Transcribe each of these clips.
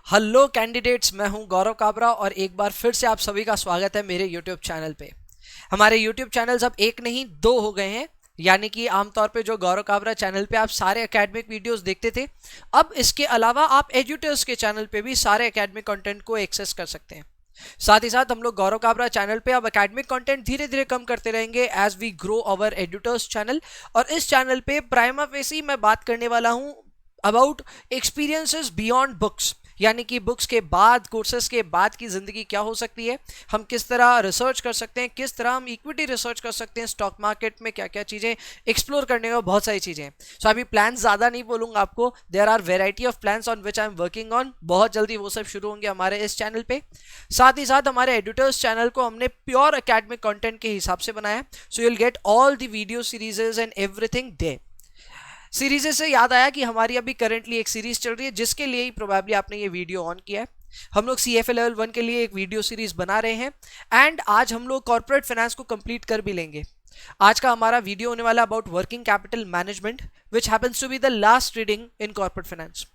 Hello candidates, मैं हूं गौरव काबरा और एक बार फिर से आप सभी का स्वागत है मेरे यूट्यूब चैनल पे। हमारे यूट्यूब चैनल्स अब एक नहीं दो हो गए हैं। यानी कि आमतौर पे जो गौरव काबरा चैनल पे आप सारे एकेडमिक वीडियोस देखते थे, अब इसके अलावा आप एजुटर्स के चैनल पे भी सारे एकेडमिक कंटेंट को एक्सेस कर सकते हैं। साथ ही साथ हम लोग गौरव काबरा चैनल पे अब एकेडमिक कंटेंट धीरे धीरे कम करते रहेंगे as we grow our Edutors channel. और इस चैनल पे प्राइमा फेसी मैं बात करने वाला हूं अबाउट एक्सपीरियंसेस बियॉन्ड बुक्स, यानी कि बुक्स के बाद, कोर्सेज के बाद की ज़िंदगी क्या हो सकती है, हम किस तरह रिसर्च कर सकते हैं, किस तरह हम इक्विटी रिसर्च कर सकते हैं, स्टॉक मार्केट में क्या क्या चीज़ें एक्सप्लोर करने का बहुत सारी चीज़ें हैं। सो अभी प्लान ज़्यादा नहीं बोलूँगा आपको, there are variety of plans on which I am working on. बहुत जल्दी वो सब शुरू होंगे हमारे इस चैनल पे। साथ ही साथ हमारे एडिटर्स चैनल को हमने प्योर अकेडमिक कंटेंट के हिसाब से बनाया, so you will get all the video series and everything there. Series से याद आया कि हमारी अभी करंटली एक सीरीज चल रही है जिसके लिए ही प्रोबेबली आपने ये वीडियो ऑन किया है। हम लोग CFA लेवल 1 के लिए एक वीडियो सीरीज बना रहे हैं एंड आज हम लोग कॉर्पोरेट फाइनेंस को कंप्लीट कर भी लेंगे। आज का हमारा वीडियो होने वाला about working capital management which happens to be the last reading in corporate finance.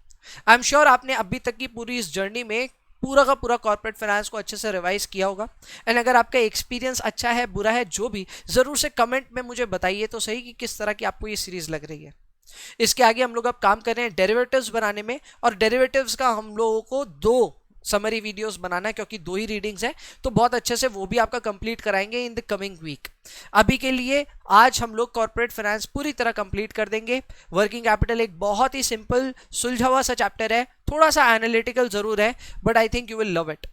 I am sure आपने अभी तक की पूरी इस जर्नी में पूरा का पूरा कॉर्पोरेट फाइनेंस को अच्छे से रिवाइज किया होगा। एंड अगर आपका एक्सपीरियंस अच्छा है, बुरा है, जो भी, जरूर से कमेंट में मुझे बताइए तो सही कि किस तरह की आपको ये सीरीज लग रही है। इसके आगे हम लोग अब काम कर रहे हैं डेरिवेटिव्स बनाने में, और डेरिवेटिव्स का हम लोगों को 2 समरी वीडियोस बनाना है क्योंकि 2 ही रीडिंग्स हैं, तो बहुत अच्छे से वो भी आपका कंप्लीट कराएंगे इन द कमिंग वीक। अभी के लिए आज हम लोग कॉर्पोरेट फाइनेंस पूरी तरह कंप्लीट कर देंगे। वर्किंग कैपिटल एक बहुत ही सिंपल सुलझा हुआ सा चैप्टर है, थोड़ा सा एनालिटिकल जरूर है, but I think you will love it.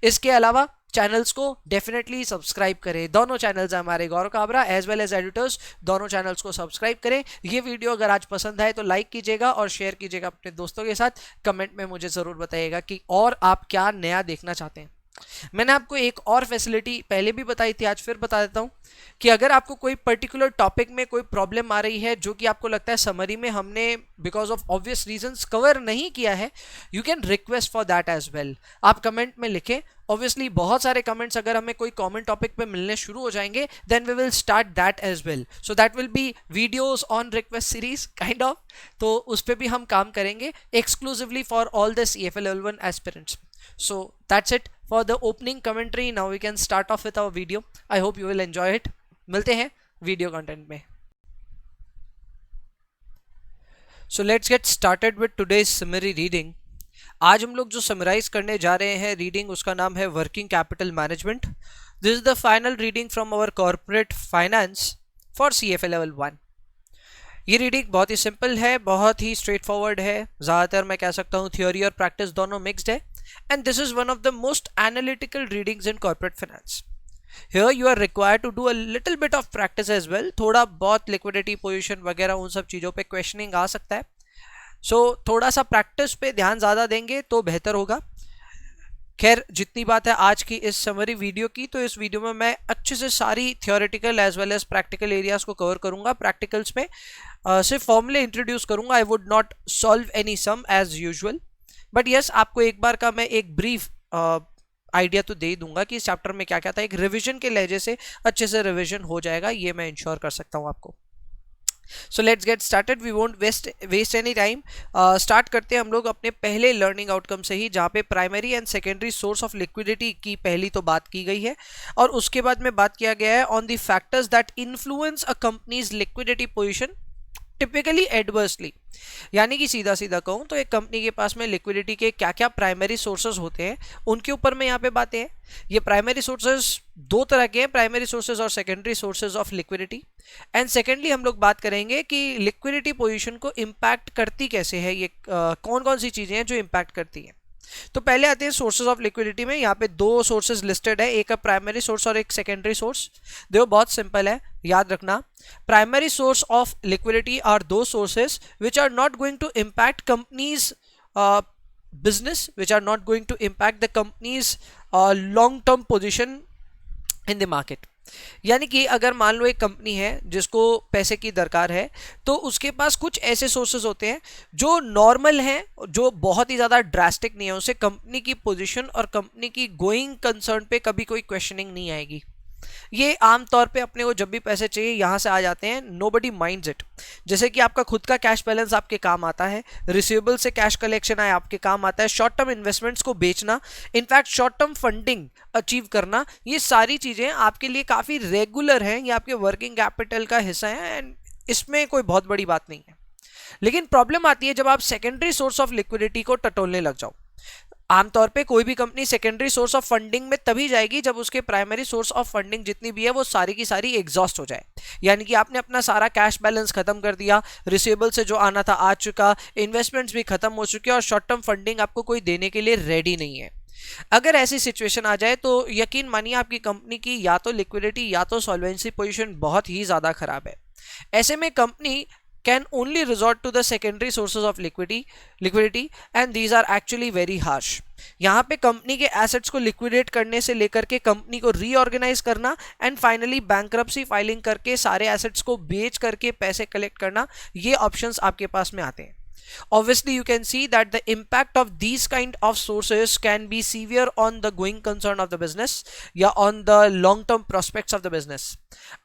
इसके अलावा चैनल्स को डेफिनेटली सब्सक्राइब करें। दोनों चैनल्स हैं हमारे, Gaurav Kabra as well as Edutors, दोनों चैनल्स को सब्सक्राइब करें। ये वीडियो अगर आज पसंद आए तो लाइक कीजिएगा और शेयर कीजिएगा अपने दोस्तों के साथ। कमेंट में मुझे ज़रूर बताइएगा कि और आप क्या नया देखना चाहते हैं। मैंने आपको एक और फैसिलिटी पहले भी बताई थी, आज फिर बता देता हूं कि अगर आपको कोई पर्टिकुलर टॉपिक में कोई प्रॉब्लम आ रही है जो कि आपको लगता है समरी में हमने because of obvious reasons cover नहीं किया है, you can request for that as well. आप कमेंट में लिखें। ऑब्वियसली बहुत सारे कमेंट्स अगर हमें कोई कॉमन टॉपिक पे मिलने शुरू हो जाएंगे then we will start that as well, so that will be videos on request series kind of. तो उस पर भी हम काम करेंगे exclusively for all the CFA level 1 aspirants. So that's it for the opening commentary. Now we can start off with our video. I hope you will enjoy it. मिलते हैं video content में। So let's get started with today's summary reading. आज हम लोग जो summarise करने जा रहे हैं रीडिंग, उसका नाम है working capital management. This is the final reading from our corporate finance for CFA level 1। ये रीडिंग बहुत ही सिंपल है, बहुत ही स्ट्रेट फॉरवर्ड है। ज़्यादातर मैं कह सकता हूँ थियोरी और प्रैक्टिस दोनों मिक्सड है, and this is one of the most analytical readings in corporate finance. Here you are required to do a little bit of practice as well. थोड़ा बहुत लिक्विडिटी पोजीशन वगैरह उन सब चीज़ों पे क्वेश्चनिंग आ सकता है, सो थोड़ा सा प्रैक्टिस पे ध्यान ज़्यादा देंगे तो बेहतर होगा। खैर, जितनी बात है आज की इस समरी वीडियो की, तो इस वीडियो में मैं अच्छे से सारी theoretical as well as practical areas को कवर करूंगा। प्रैक्टिकल्स में सिर्फ फॉर्मूले इंट्रोड्यूस करूंगा। I would not solve any sum as usual, but yes, आपको एक बार का मैं एक ब्रीफ आइडिया तो दे दूंगा कि इस चैप्टर में क्या क्या था। एक रिविजन के लहजे से अच्छे से रिविजन हो जाएगा, ये मैं इंश्योर कर सकता हूँ आपको। So let's get started, we won't waste any time. Start करते हैं हम लोग अपने पहले लर्निंग आउटकम से ही, जहाँ पे primary and secondary source of liquidity की पहली तो बात की गई है, और उसके बाद में बात किया गया है on the factors that influence a companies liquidity position typically adversely. यानी कि सीधा सीधा कहूँ तो एक कंपनी के पास में लिक्विडिटी के क्या क्या प्राइमरी सोर्सेज होते हैं, उनके ऊपर में यहाँ पे बातें हैं। ये प्राइमरी सोर्सेज 2 तरह के हैं, प्राइमरी सोर्सेज और secondary sources of liquidity. And secondly हम लोग बात करेंगे कि लिक्विडिटी पोजीशन को इम्पैक्ट करती कैसे है, ये कौन कौन सी चीज़ें हैं जो इम्पैक्ट करती हैं। तो पहले आते हैं सोर्सेज ऑफ लिक्विडिटी में। यहाँ पे 2 सोर्सेज लिस्टेड है, एक प्राइमरी सोर्स और एक सेकेंडरी सोर्स। देखो बहुत सिंपल है, याद रखना। Primary source of liquidity are those sources which are not going to impact companies business, which are not going to impact the company's long term position in the market। यानी कि अगर मान लो एक कंपनी है जिसको पैसे की दरकार है, तो उसके पास कुछ ऐसे सोर्सेज होते हैं जो नॉर्मल हैं, जो बहुत ही ज़्यादा ड्रास्टिक नहीं है, उसे कंपनी की पोजीशन और कंपनी की गोइंग कंसर्न पे कभी कोई क्वेश्चनिंग नहीं आएगी। ये आमतौर पे अपने को जब भी पैसे चाहिए यहाँ से आ जाते हैं, नोबडी माइंड्स इट। जैसे कि आपका खुद का कैश बैलेंस आपके काम आता है, रिसीवेबल से कैश कलेक्शन आए आपके काम आता है, शॉर्ट टर्म इन्वेस्टमेंट्स को बेचना, in fact short term funding achieve करना, ये सारी चीजें आपके लिए काफी रेगुलर हैं, ये आपके वर्किंग कैपिटल का हिस्सा है एंड इसमें कोई बहुत बड़ी बात नहीं है। लेकिन प्रॉब्लम आती है जब आप सेकेंडरी सोर्स ऑफ लिक्विडिटी को टटोलने लग जाओ। आमतौर पे कोई भी company secondary source of funding में तभी जाएगी जब उसके प्राइमरी सोर्स ऑफ फंडिंग जितनी भी है वो सारी की सारी एग्जॉस्ट हो जाए, यानी कि आपने अपना सारा कैश बैलेंस खत्म कर दिया, रिसीवेबल से जो आना था आ चुका, इन्वेस्टमेंट्स भी खत्म हो चुके और शॉर्ट टर्म फंडिंग आपको कोई देने के लिए रेडी नहीं है। अगर ऐसी सिचुएशन आ जाए तो यकीन मानिए आपकी कंपनी की या तो लिक्विडिटी या तो सॉल्वेंसी पोजीशन बहुत ही ज्यादा खराब है। ऐसे में company can only resort to the secondary sources of liquidity and these are actually very harsh। यहाँ पे कंपनी के एसेट्स को लिक्विडेट करने से लेकर के कंपनी को रीऑर्गेनाइज करना एंड फाइनली बैंक्रप्सी फाइलिंग करके सारे एसेट्स को बेच करके पैसे कलेक्ट करना, ये ऑप्शंस आपके पास में आते हैं। Obviously you can see that the impact of these kind of sources can be severe on the going concern of the business या on the long term prospects of the business।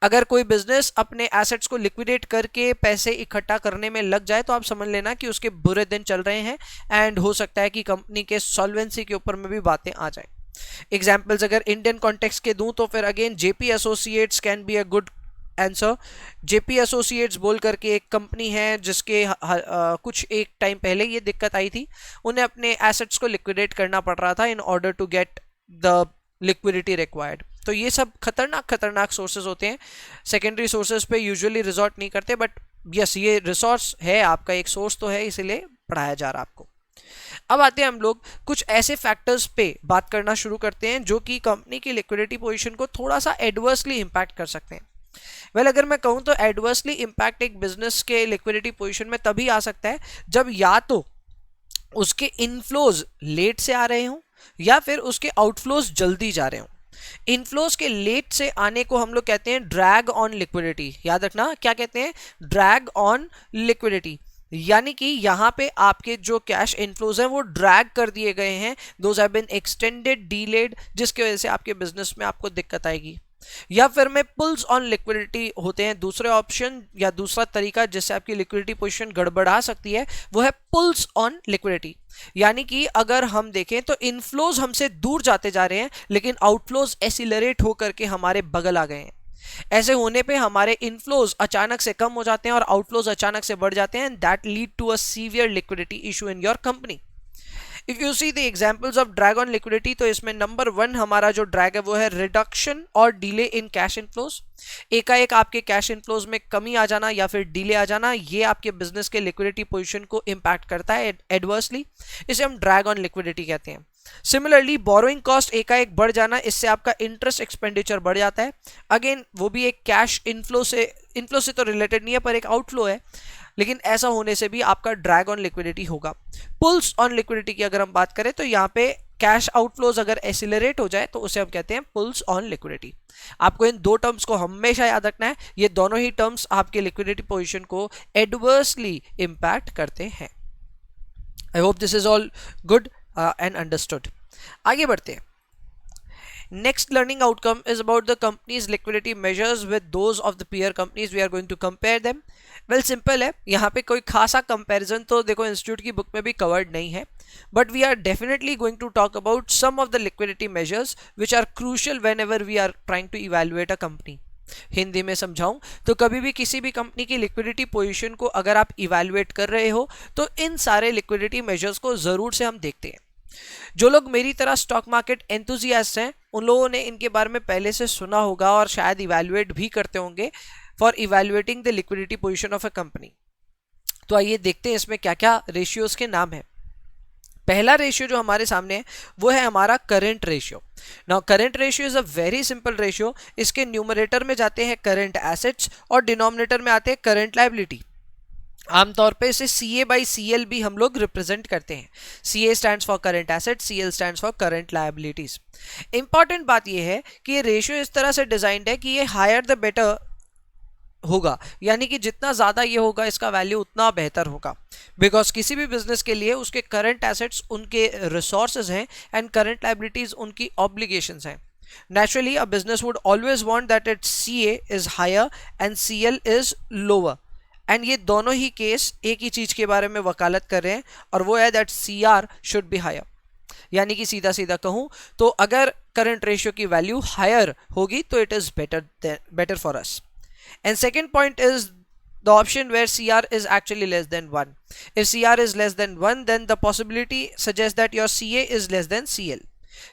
अगर कोई business अपने assets को liquidate करके पैसे इकट्ठा करने में लग जाए तो आप समझ लेना कि उसके बुरे दिन चल रहे हैं एंड हो सकता है कि कंपनी के सॉल्वेंसी के ऊपर में भी बातें आ जाए। एग्जाम्पल्स अगर इंडियन कॉन्टेक्स्ट के दूं तो फिर again JP associates can be a good answer. JP associates बोल करके एक कंपनी है जिसके कुछ एक टाइम पहले ये दिक्कत आई थी, उन्हें अपने एसेट्स को लिक्विडेट करना पड़ रहा था in order to get the liquidity required. तो ये सब खतरनाक सोर्सेज होते हैं, सेकेंडरी सोर्सेज पे यूजुअली रिजॉर्ट नहीं करते, बट यस ये रिसोर्स है आपका, एक सोर्स तो है, इसीलिए पढ़ाया जा रहा है आपको। अब आते हैं हम लोग कुछ ऐसे फैक्टर्स पे बात करना शुरू करते हैं जो कि कंपनी की लिक्विडिटी पोजीशन को थोड़ा सा एडवर्सली इंपैक्ट कर सकते हैं। अगर मैं कहूं तो एडवर्सली इंपैक्ट एक बिजनेस के लिक्विडिटी पोजीशन में तभी आ सकता है जब या तो उसके इनफ्लोज लेट से आ रहे हों या फिर उसके आउटफ्लोज जल्दी जा रहे हों। इनफ्लोज के लेट से आने को हम लोग कहते हैं ड्रैग ऑन लिक्विडिटी। याद रखना क्या कहते हैं, ड्रैग ऑन लिक्विडिटी, यानी कि यहाँ पे आपके जो कैश इनफ्लोज हैं वो ड्रैग कर दिए गए हैं, दोज हैव बीन एक्सटेंडेड, डीलेड, जिसकी वजह से आपके बिजनेस में आपको दिक्कत आएगी। या फिर में पुल्स ऑन लिक्विडिटी होते हैं। दूसरे ऑप्शन या दूसरा तरीका जिससे आपकी लिक्विडिटी पोजीशन गड़बड़ा सकती है वो है पुल्स ऑन लिक्विडिटी, यानी कि अगर हम देखें तो इनफ्लोज हमसे दूर जाते जा रहे हैं लेकिन आउटफ्लोज एसिलरेट होकर के हमारे बगल आ गए हैं। ऐसे होने पे हमारे इनफ्लोज अचानक से कम हो जाते हैं और आउटफ्लोज अचानक से बढ़ जाते हैं and that lead to a severe liquidity issue in your company. If you see the examples of drag on liquidity तो इसमें नंबर 1 हमारा जो ड्रैग है वो है रिडक्शन और डिले इन कैश इनफ्लोज। एकाएक आपके कैश इनफ्लोज में कमी आ जाना या फिर डिले आ जाना, ये आपके बिजनेस के लिक्विडिटी पोजीशन को इंपैक्ट करता है एडवर्सली, इसे हम ड्रैग ऑन लिक्विडिटी कहते हैं। सिमिलरली बोरोइंग कॉस्ट एकाएक बढ़ जाना, इससे आपका इंटरेस्ट एक्सपेंडिचर बढ़ जाता है। अगेन वो भी एक कैश इनफ्लो से तो रिलेटेड नहीं है पर एक आउटफ्लो है, लेकिन ऐसा होने से भी आपका ड्रैग ऑन लिक्विडिटी होगा। पुल्स ऑन लिक्विडिटी की अगर हम बात करें तो यहाँ पे कैश आउटफ्लोज अगर एसिलरेट हो जाए तो उसे हम कहते हैं पुल्स ऑन लिक्विडिटी। आपको इन दो टर्म्स को हमेशा याद रखना है, ये दोनों ही टर्म्स आपके लिक्विडिटी पोजीशन को एडवर्सली इंपैक्ट करते हैं। I hope this is all good and understood. आगे बढ़ते हैं। Next learning outcome is about the company's liquidity measures with those of the peer companies. We are going to compare them. Well, simple है, यहाँ पे कोई खासा comparison तो देखो इंस्टीट्यूट की बुक में भी covered नहीं है, but we are definitely going to talk about some of the liquidity measures which are crucial whenever we are trying to evaluate a company. Hindi में समझाऊं तो कभी भी किसी भी कंपनी की लिक्विडिटी पोजीशन को अगर आप इवैल्यूएट कर रहे हो तो इन सारे लिक्विडिटी मेजर्स को जरूर से हम देखते हैं। जो लोग मेरी तरह स्टॉक मार्केट एंथुसियास्ट हैं उन लोगों ने इनके बारे में पहले से सुना होगा और शायद इवैल्यूएट भी करते होंगे for evaluating the liquidity position of a company. तो आइए देखते हैं इसमें क्या क्या रेशियोज के नाम है। पहला रेशियो जो हमारे सामने है वो है हमारा current ratio. Now current ratio is a very simple ratio. इसके न्यूमरेटर में जाते हैं करंट एसेट्स और डिनोमिनेटर में आते हैं करंट लायबिलिटी। आमतौर पे इसे CA by CL भी हम लोग रिप्रेजेंट करते हैं। CA stands for current asset, CL stands for current liabilities. Important बात यह है कि ये रेशियो इस तरह से डिजाइंड है कि ये हायर द बेटर होगा, यानी कि जितना ज्यादा ये होगा इसका वैल्यू उतना बेहतर होगा। बिकॉज किसी भी बिजनेस के लिए उसके करंट एसेट्स उनके रिसोर्सेज हैं एंड करंट लायबिलिटीज उनकी ऑब्लिगेशंस हैं। Naturally, a business would always want that its CA is higher and CL is lower. And ये दोनों ही केस एक ही चीज के बारे में वकालत कर रहे हैं और वो है that CR should be higher. यानी कि सीधा सीधा कहूं तो अगर करंट रेशियो की वैल्यू हायर होगी तो it is better for us. And second point is the option where CR is actually less than 1. If CR is less than 1, then the possibility suggests that your CA is less than CL.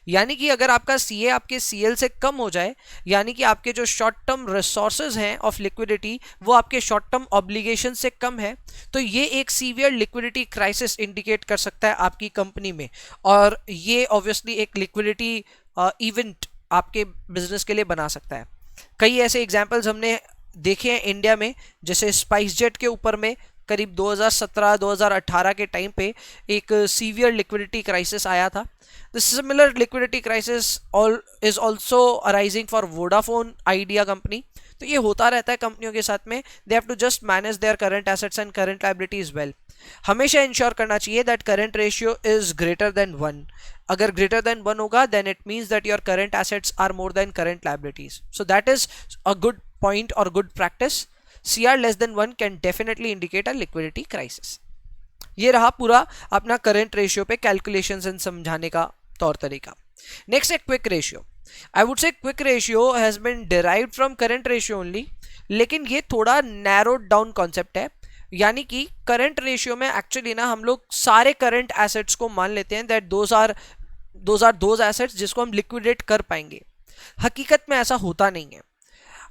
यानी कि अगर आपका CA आपके CL से कम हो जाए, यानी कि आपके जो शॉर्ट टर्म रिसोर्सेज हैं ऑफ लिक्विडिटी वो आपके शॉर्ट टर्म ऑब्लिगेशन से कम है, तो ये एक सीवियर लिक्विडिटी क्राइसिस इंडिकेट कर सकता है आपकी कंपनी में. और ये ऑब्वियसली एक लिक्विडिटी इवेंट आपके बिजनेस के लिए बना सकता है. कई ऐसे एग्जाम्पल्स हमने देखे हैं इंडिया में, जैसे स्पाइस जेट के ऊपर में करीब 2017-2018 के टाइम पे एक सीवियर लिक्विडिटी क्राइसिस आया था. The similar liquidity crisis is also arising for Vodafone Idea company. तो ये होता रहता है कंपनियों के साथ में. They have to just manage their current assets and current liabilities well. हमेशा इंश्योर करना चाहिए that current ratio is greater than 1. अगर ग्रेटर देन 1 होगा then it means that your current assets are more than current liabilities. So that is a good point or good practice. CR less than 1 can definitely indicate a liquidity crisis. ये रहा पूरा अपना current ratio पे calculations and समझाने का तौर तरीका. Next है quick ratio. I would say quick ratio has been derived from current ratio only, लेकिन ये थोड़ा नैरोड डाउन कॉन्सेप्ट है. यानी कि करंट रेशियो में एक्चुअली ना हम लोग सारे करंट एसेट्स को मान लेते हैं that those are those assets जिसको हम लिक्विडेट कर पाएंगे. हकीकत में ऐसा होता नहीं है.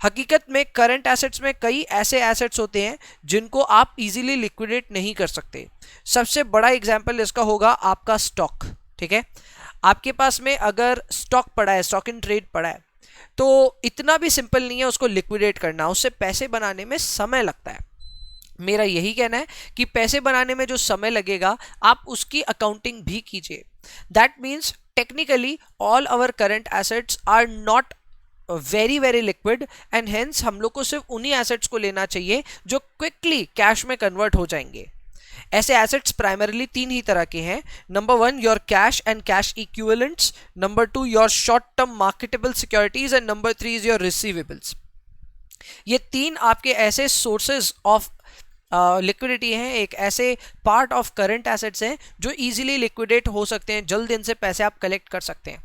हकीकत में करंट एसेट्स में कई ऐसे एसेट्स होते हैं जिनको आप इजीली लिक्विडेट नहीं कर सकते. सबसे बड़ा एग्जांपल इसका होगा आपका स्टॉक. ठीक है, आपके पास में अगर स्टॉक पड़ा है, स्टॉक इन ट्रेड पड़ा है, तो इतना भी सिंपल नहीं है उसको लिक्विडेट करना. उससे पैसे बनाने में समय लगता है. मेरा यही कहना है कि पैसे बनाने में जो समय लगेगा आप उसकी अकाउंटिंग भी कीजिए. That means technically all our current assets are not very liquid and hence हम लोग को सिर्फ उन्हीं एसेट्स को लेना चाहिए जो क्विकली कैश में कन्वर्ट हो जाएंगे. ऐसे एसेट्स प्राइमरीली 3 ही तरह के हैं. Number 1 your cash and cash equivalents, number 2 your short term marketable securities and number 3 is your receivables. ये 3 आपके ऐसे सोर्सेज ऑफ लिक्विडिटी हैं, एक ऐसे पार्ट ऑफ करंट एसेट्स हैं जो इजीली लिक्विडेट हो सकते हैं, जल्द इनसे पैसे आप कलेक्ट कर सकते हैं.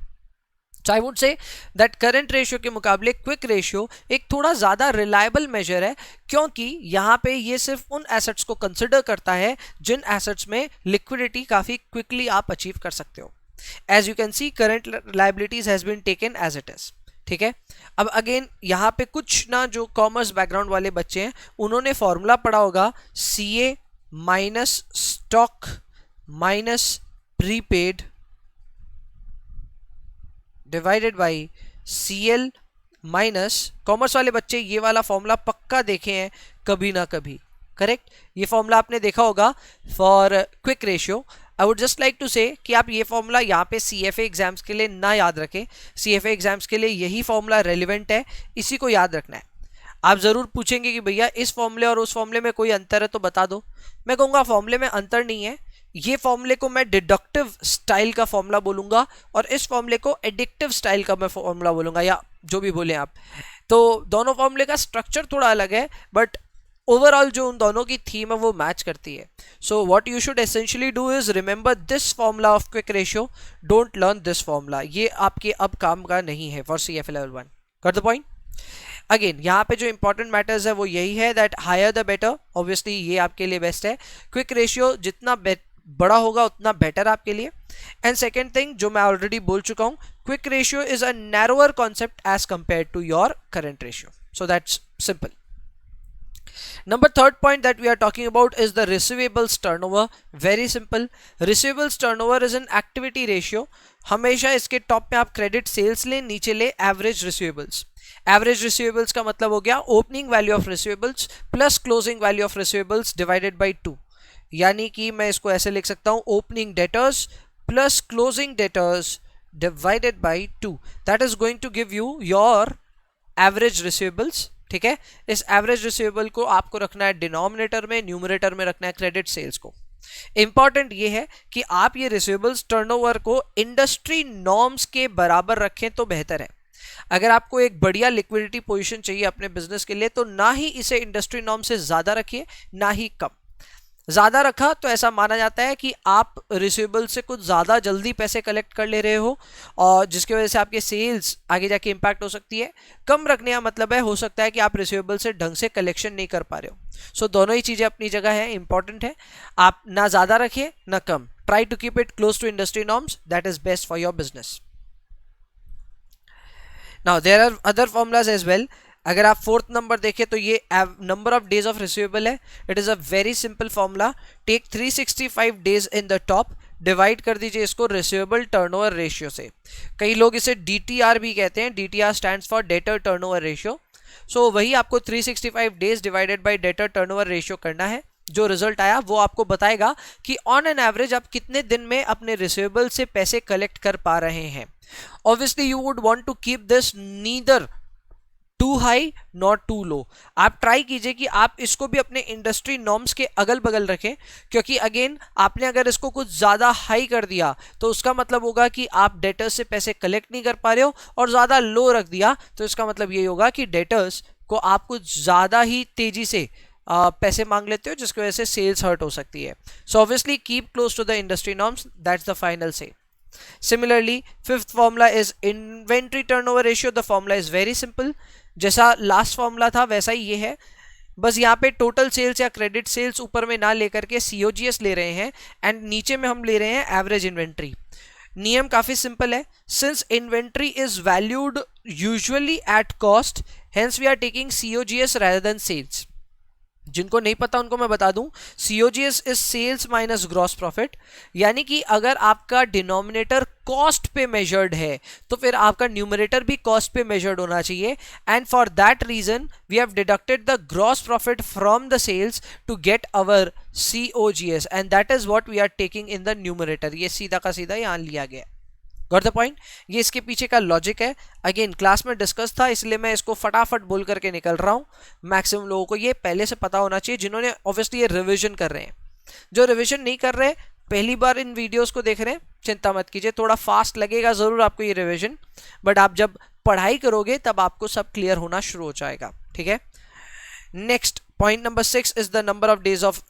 So I would say that current ratio के मुकाबले क्विक रेशियो एक थोड़ा ज़्यादा रिलायबल मेजर है, क्योंकि यहाँ पे ये सिर्फ उन एसेट्स को कंसिडर करता है जिन एसेट्स में लिक्विडिटी काफ़ी क्विकली आप अचीव कर सकते हो. As you can see current liabilities has been taken as it is. ठीक है, अब अगेन यहाँ पे कुछ ना जो कॉमर्स बैकग्राउंड वाले बच्चे हैं उन्होंने फॉर्मूला पढ़ा होगा CA minus stock minus prepaid divided by CL minus. Commerce वाले बच्चे ये वाला फॉर्मूला पक्का देखे हैं कभी ना कभी. करेक्ट, ये फॉर्मूला आपने देखा होगा for quick ratio. I would just like to say कि आप ये फॉर्मूला यहाँ पे CFA एग्जाम्स के लिए ना याद रखें. CFA एग्जाम्स के लिए यही फॉर्मूला रेलिवेंट है, इसी को याद रखना है. आप ज़रूर पूछेंगे कि भैया इस फॉर्मूले और उस फॉर्मूले में कोई अंतर है तो बता दो. मैं कहूँगा फॉर्मूले में अंतर नहीं है. ये फॉर्मूले को मैं डिडक्टिव स्टाइल का फॉर्मूला बोलूँगा और इस फॉर्मूले को एडिक्टिव स्टाइल का मैं फॉर्मूला बोलूँगा, या जो भी बोलें आप. तो दोनों फॉर्मूले का स्ट्रक्चर थोड़ा अलग है बट ओवरऑल जो उन दोनों की थीम है वो मैच करती है. So what you should essentially do is remember this formula of quick ratio, don't learn this formula. ये आपके अब काम का नहीं है for CFA level 1. Got the point. Again यहाँ पे जो इंपॉर्टेंट मैटर्स है वो यही है that higher the better. Obviously ये आपके लिए बेस्ट है. क्विक रेशियो जितना बड़ा होगा उतना बेटर आपके लिए. एंड सेकेंड थिंग जो मैं ऑलरेडी बोल चुका हूँ, quick ratio is a narrower concept as compare to your current ratio. So that's simple. Number third point that we are talking about is the receivables turnover. Very simple. Receivables turnover is an activity ratio. हमेशा इसके top में आप credit sales ले, नीचे ले average receivables. Average receivables का मतलब हो गया opening value of receivables plus closing value of receivables divided by 2. यानी कि मैं इसको ऐसे लिख सकता हूँ opening debtors plus closing debtors divided by 2. That is going to give you your average receivables. ठीक है, इस एवरेज रिसीवेबल को आपको रखना है डिनोमिनेटर में, न्यूमरेटर में रखना है क्रेडिट सेल्स को. इंपॉर्टेंट ये है कि आप ये रिसीवेबल्स टर्नओवर को इंडस्ट्री नॉर्म्स के बराबर रखें तो बेहतर है. अगर आपको एक बढ़िया लिक्विडिटी पोजीशन चाहिए अपने बिजनेस के लिए तो ना ही इसे इंडस्ट्री नॉर्म से ज्यादा रखिए ना ही कम। ज्यादा रखा तो ऐसा माना जाता है कि आप रिसीवेबल से कुछ ज्यादा जल्दी पैसे कलेक्ट कर ले रहे हो और जिसकी वजह से आपके सेल्स आगे जाके इंपैक्ट हो सकती है। कम रखने का मतलब है हो सकता है कि आप रिसीवेबल से ढंग से कलेक्शन नहीं कर पा रहे हो। सो दोनों ही चीजें अपनी जगह है, इंपॉर्टेंट है। आप ना ज्यादा रखिए ना कम, try to keep it close to industry norms, that is best for your business. Now there are other formulas as well. अगर आप फोर्थ नंबर देखें तो ये number of days of receivable है। It is a very simple formula. Take 365 days in the top, divide कर दीजिए इसको receivable turnover ratio से। कई लोग इसे DTR भी कहते हैं, DTR stands for debtor turnover ratio. So वही आपको 365 days divided by debtor turnover ratio करना है। जो रिजल्ट आया वो आपको बताएगा कि ऑन एन एवरेज आप कितने दिन में अपने रिसीवेबल से पैसे कलेक्ट कर पा रहे हैं। Obviously you would want to keep this neither too high not too low. आप ट्राई कीजिए कि आप इसको भी अपने इंडस्ट्री नॉर्म्स के अगल बगल रखें, क्योंकि अगेन आपने अगर इसको कुछ ज्यादा हाई कर दिया तो उसका मतलब होगा कि आप डेटर्स से पैसे कलेक्ट नहीं कर पा रहे हो, और ज्यादा लो रख दिया तो इसका मतलब ये होगा कि डेटर्स को आप कुछ ज्यादा ही तेजी से पैसे मांग लेते हो, जिसकी वजह से सेल्स हर्ट हो सकती है। So obviously keep close to the industry norms, that's the final say. Similarly, fifth formula is inventory turnover ratio. The formula is very simple. जैसा लास्ट फॉर्मूला था वैसा ही ये है, बस यहाँ पे टोटल सेल्स या क्रेडिट सेल्स ऊपर में ना लेकर के COGS ले रहे हैं एंड नीचे में हम ले रहे हैं एवरेज इन्वेंट्री। नियम काफी सिंपल है। Since inventory is valued usually at cost, hence we are taking COGS rather than sales। जिनको नहीं पता उनको मैं बता दूं, COGS is sales minus gross profit. यानी कि अगर आपका डिनोमिनेटर कॉस्ट पे मेजर्ड है तो फिर आपका न्यूमरेटर भी कॉस्ट पे मेजर्ड होना चाहिए, and for that reason we have deducted the gross profit from the sales to get our COGS, and that is what we are taking in the numerator. ये सीधा का सीधा यहां लिया गया। Got the point? ये इसके पीछे का लॉजिक है। अगेन क्लास में डिस्कस था, इसलिए मैं इसको फटाफट बोल करके निकल रहा हूँ। मैक्सिमम लोगों को ये पहले से पता होना चाहिए जिन्होंने ऑब्वियसली ये रिवीजन कर रहे हैं। जो रिवीजन नहीं कर रहे, पहली बार इन वीडियोस को देख रहे हैं, चिंता मत कीजिए, थोड़ा फास्ट लगेगा जरूर आपको ये रिवीजन, बट आप जब पढ़ाई करोगे तब आपको सब क्लियर होना शुरू हो जाएगा। ठीक है, next point number 6 is the number of days of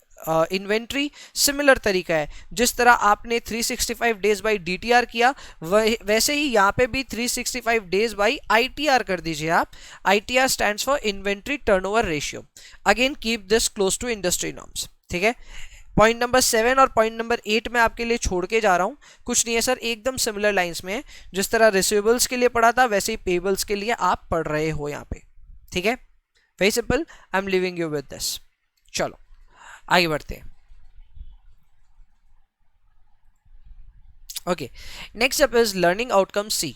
inventory. Similar तरीका है, जिस तरह आपने 365 डेज बाई DTR किया वैसे ही यहाँ पे भी 365 डेज बाई ITR कर दीजिए आप। ITR stands for inventory turnover ratio. Again keep this close to industry norms. ठीक है, पॉइंट नंबर 7 और पॉइंट नंबर 8 में आपके लिए छोड़ के जा रहा हूँ, कुछ नहीं है सर, एकदम सिमिलर लाइंस में है। जिस तरह रिसीवेबल्स के लिए पढ़ा था वैसे ही पेबल्स के लिए आप पढ़ रहे हो यहाँ पे। ठीक है, very simple, I am leaving you with this. चलो आगे बढ़ते हैं। Okay, next up is learning outcome C.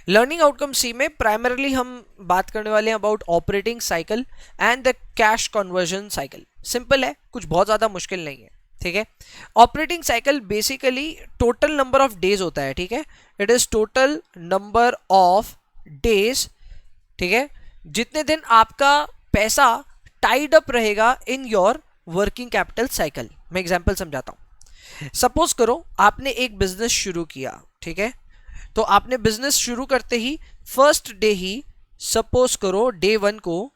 Learning outcome C में प्राइमरीली हम बात करने वाले हैं about operating cycle and the cash conversion cycle. Simple है, कुछ बहुत ज्यादा मुश्किल नहीं है। ठीक है, operating cycle basically total number of days होता है। ठीक है, it is total number of days. ठीक है, जितने दिन आपका पैसा टाइड अप रहेगा in your working capital cycle. मैं एग्जांपल समझाता हूं। सपोज करो आपने एक बिजनेस शुरू किया। ठीक है, तो आपने बिजनेस शुरू करते ही फर्स्ट डे ही, सपोज करो डे 1 को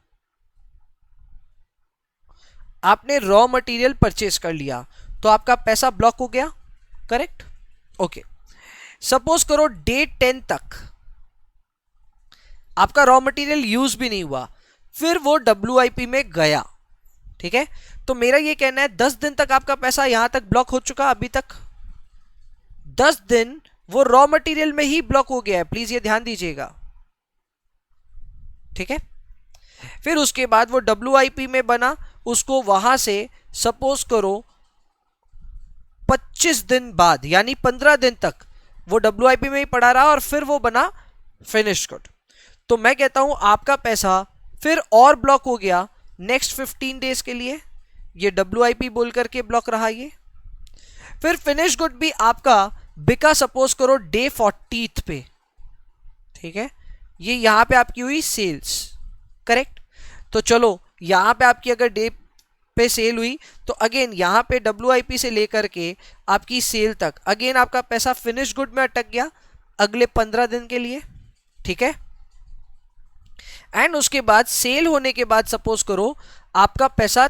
आपने रॉ मटेरियल परचेज कर लिया, तो आपका पैसा ब्लॉक हो गया। करेक्ट? ओके, सपोज करो डे 10 तक आपका रॉ मटेरियल यूज भी नहीं हुआ, फिर वो WIP में गया। ठीक है, तो मेरा ये कहना है 10 दिन तक आपका पैसा यहां तक ब्लॉक हो चुका। अभी तक 10 दिन वो रॉ मटेरियल में ही ब्लॉक हो गया है, प्लीज ये ध्यान दीजिएगा। ठीक है, फिर उसके बाद वो WIP में बना, उसको वहां से सपोज करो 25 दिन बाद यानी 15 दिन तक वो WIP में ही पड़ा रहा और फिर वो बना फिनिश गुड। तो मैं कहता हूं आपका पैसा फिर और ब्लॉक हो गया नेक्स्ट 15 डेज के लिए। ये WIP बोल करके ब्लॉक रहा ये। फिर फिनिश गुड भी आपका बिका सपोज करो डे 40 पे। ठीक है, ये यहां पे आपकी हुई सेल्स। करेक्ट? तो चलो यहां पे आपकी अगर डे पे सेल हुई तो अगेन यहां पे WIP से लेकर के आपकी सेल तक अगेन आपका पैसा फिनिश गुड में अटक गया अगले 15 दिन के लिए। ठीक है, एंड उसके बाद सेल होने के बाद सपोज करो आपका पैसा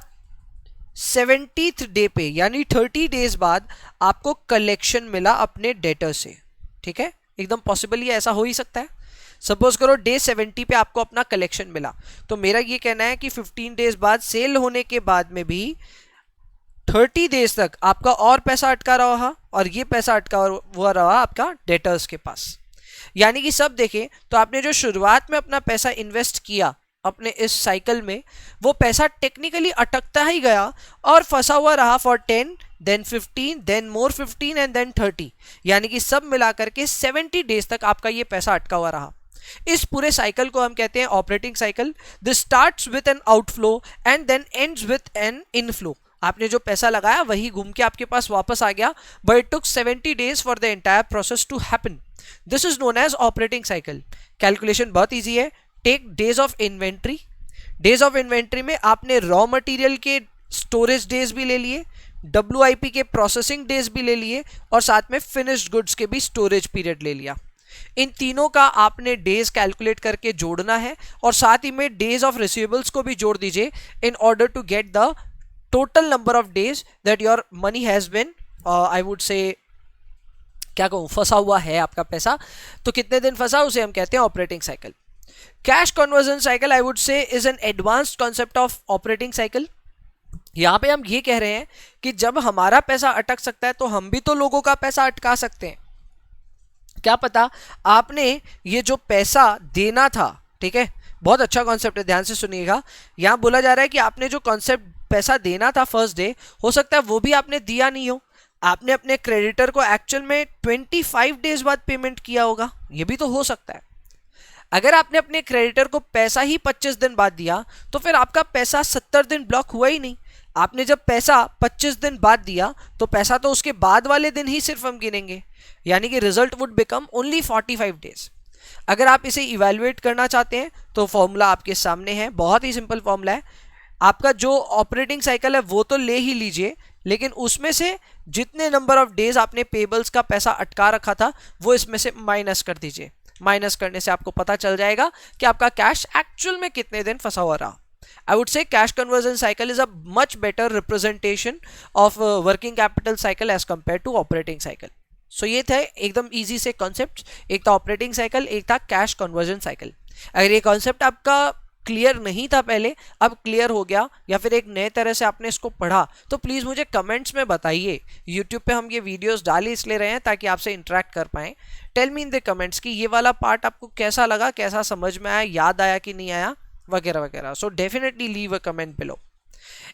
70th डे पे यानी 30 डेज बाद आपको कलेक्शन मिला अपने डेटर से, ठीक है, एकदम पॉसिबल ही ऐसा हो ही सकता है। सपोज करो डे 70 पे आपको अपना कलेक्शन मिला, तो मेरा ये कहना है कि 15 डेज बाद सेल होने के बाद में भी 30 डेज तक आपका और पैसा अटका रहा और ये पैसा अटका हुआ रहा आपका डेटर्स के पास। यानी कि सब देखें तो आपने जो शुरुआत में अपना पैसा इन्वेस्ट किया अपने इस साइकिल में, वो पैसा टेक्निकली अटकता ही गया और फंसा हुआ रहा for 10 then 15 then more 15 and then 30, यानी कि सब मिलाकर के 70 डेज तक आपका ये पैसा अटका हुआ रहा। इस पूरे साइकिल को हम कहते हैं operating cycle. This starts with an outflow and then ends with an inflow. आपने जो पैसा लगाया वही घूम के आपके पास वापस आ गया, but it took 70 days for the entire process to happen. This is known as operating cycle. Calculation बहुत ईजी है। Take days of inventory. Days of inventory में आपने रॉ मटेरियल के स्टोरेज डेज भी ले लिए, WIP के प्रोसेसिंग डेज भी ले लिए और साथ में फिनिश्ड गुड्स के भी स्टोरेज पीरियड ले लिया। इन तीनों का आपने डेज कैलकुलेट करके जोड़ना है और साथ ही में डेज ऑफ रिसीवेबल्स को भी जोड़ दीजिए in order to get the total number of days that your money has been I would say क्या कहूँ फंसा हुआ है आपका पैसा। तो कितने दिन फंसा उसे हम कहते हैं operating cycle. Cash conversion cycle I would से is an advanced concept of operating cycle. यहां पे हम ये कह रहे हैं कि जब हमारा पैसा अटक सकता है तो हम भी तो लोगों का पैसा अटका सकते हैं। क्या पता आपने ये जो पैसा देना था, ठीक है, बहुत अच्छा कॉन्सेप्ट है, ध्यान से सुनिएगा। यहां बोला जा रहा है कि आपने जो कॉन्सेप्ट पैसा देना था फर्स्ट डे, हो सकता है वो भी आपने दिया नहीं हो। आपने अपने क्रेडिटर को एक्चुअल में 25 डेज बाद पेमेंट किया होगा, ये भी तो हो सकता है। अगर आपने अपने क्रेडिटर को पैसा ही 25 दिन बाद दिया तो फिर आपका पैसा 70 दिन ब्लॉक हुआ ही नहीं। आपने जब पैसा 25 दिन बाद दिया तो पैसा तो उसके बाद वाले दिन ही सिर्फ हम गिनेंगे, यानी कि result would become only 45 days. अगर आप इसे इवैल्यूएट करना चाहते हैं तो फॉर्मूला आपके सामने है, बहुत ही सिंपल फॉर्मूला है। आपका जो ऑपरेटिंग साइकिल है वो तो ले ही लीजिए, लेकिन उसमें से जितने नंबर ऑफ डेज आपने पेबल्स का पैसा अटका रखा था वो इसमें से माइनस कर दीजिए। माइनस करने से आपको पता चल जाएगा कि आपका कैश एक्चुअल में कितने दिन फंसा हुआ रहा। I would say cash conversion cycle is a much better representation of working capital cycle as compared to operating cycle. So ये थे एकदम easy से concepts, एक था ऑपरेटिंग साइकिल, एक था कैश कन्वर्जन साइकिल। अगर ये कॉन्सेप्ट आपका क्लियर नहीं था पहले, अब क्लियर हो गया या फिर एक नए तरह से आपने इसको पढ़ा, तो प्लीज़ मुझे कमेंट्स में बताइए। यूट्यूब पे हम ये वीडियोस डाल इसलिए रहे हैं ताकि आपसे इंटरेक्ट कर पाएँ। Tell me in the comments कि ये वाला पार्ट आपको कैसा लगा, कैसा समझ में आया, याद आया कि नहीं आया, वगैरह वगैरह। So definitely leave a comment below.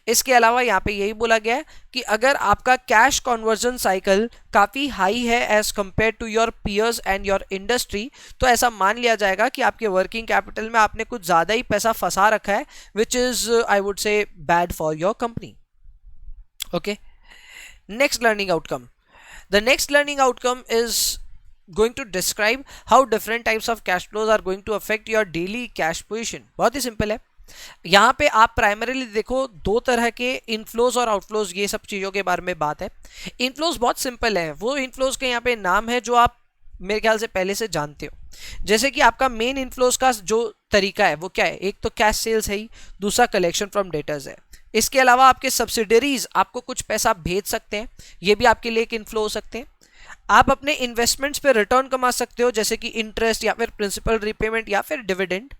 इसके अलावा यहाँ पे यही बोला गया है कि अगर आपका कैश कन्वर्जन साइकिल काफ़ी हाई है as compare to your peers and your industry, तो ऐसा मान लिया जाएगा कि आपके वर्किंग कैपिटल में आपने कुछ ज़्यादा ही पैसा फंसा रखा है, विच इज़ आई वुड से bad for your company. Okay, next learning outcome. The next learning outcome is going to describe how different types of cash flows are going to affect your daily cash position। बहुत ही simple है। यहाँ पे आप primarily देखो दो तरह के inflows और आउटफ्लोज, ये सब चीज़ों के बारे में बात है। इनफ्लोज बहुत सिंपल है, वो इनफ्लोज के यहाँ पे नाम है जो आप मेरे ख्याल से पहले से जानते हो। जैसे कि आपका मेन इनफ्लोज का जो तरीका है वो क्या है, एक तो कैश सेल्स है ही, दूसरा कलेक्शन फ्रॉम डेटर्स है। इसके अलावा आपके सब्सिडरीज आपको कुछ पैसा भेज सकते हैं, ये भी आपके लिए एक इनफ्लो हो सकते हैं। आप अपने इन्वेस्टमेंट्स पे रिटर्न कमा सकते हो, जैसे कि इंटरेस्ट या फिर प्रिंसिपल रीपेमेंट या फिर डिविडेंड।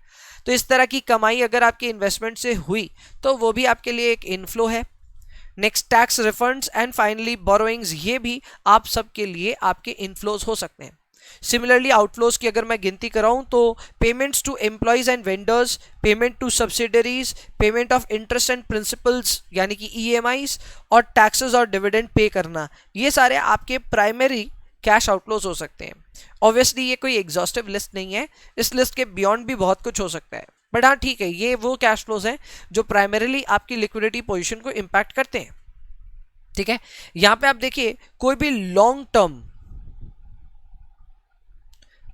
तो इस तरह की कमाई अगर आपकी इन्वेस्टमेंट से हुई तो वो भी आपके लिए एक इनफ्लो है। Next tax refunds and finally borrowings, ये भी आप सब के लिए आपके इनफ्लोज हो सकते हैं। सिमिलरली आउटफ्लोज की अगर मैं गिनती कराऊं तो payments to employees and vendors, payment to subsidiaries, payment of interest and principals यानी कि EMIs और टैक्सेस और डिविडेंड पे करना, ये सारे आपके प्राइमरी कैश आउटफ्लोज हो सकते हैं। ऑब्वियसली ये कोई एग्जॉस्टिव लिस्ट नहीं है, इस लिस्ट के बियॉन्ड भी बहुत कुछ हो सकता है, बट हाँ ठीक है, ये वो कैश फ्लोज हैं जो प्राइमरीली आपकी लिक्विडिटी पोजीशन को इम्पैक्ट करते हैं। ठीक है, यहाँ पे आप देखिए कोई भी लॉन्ग टर्म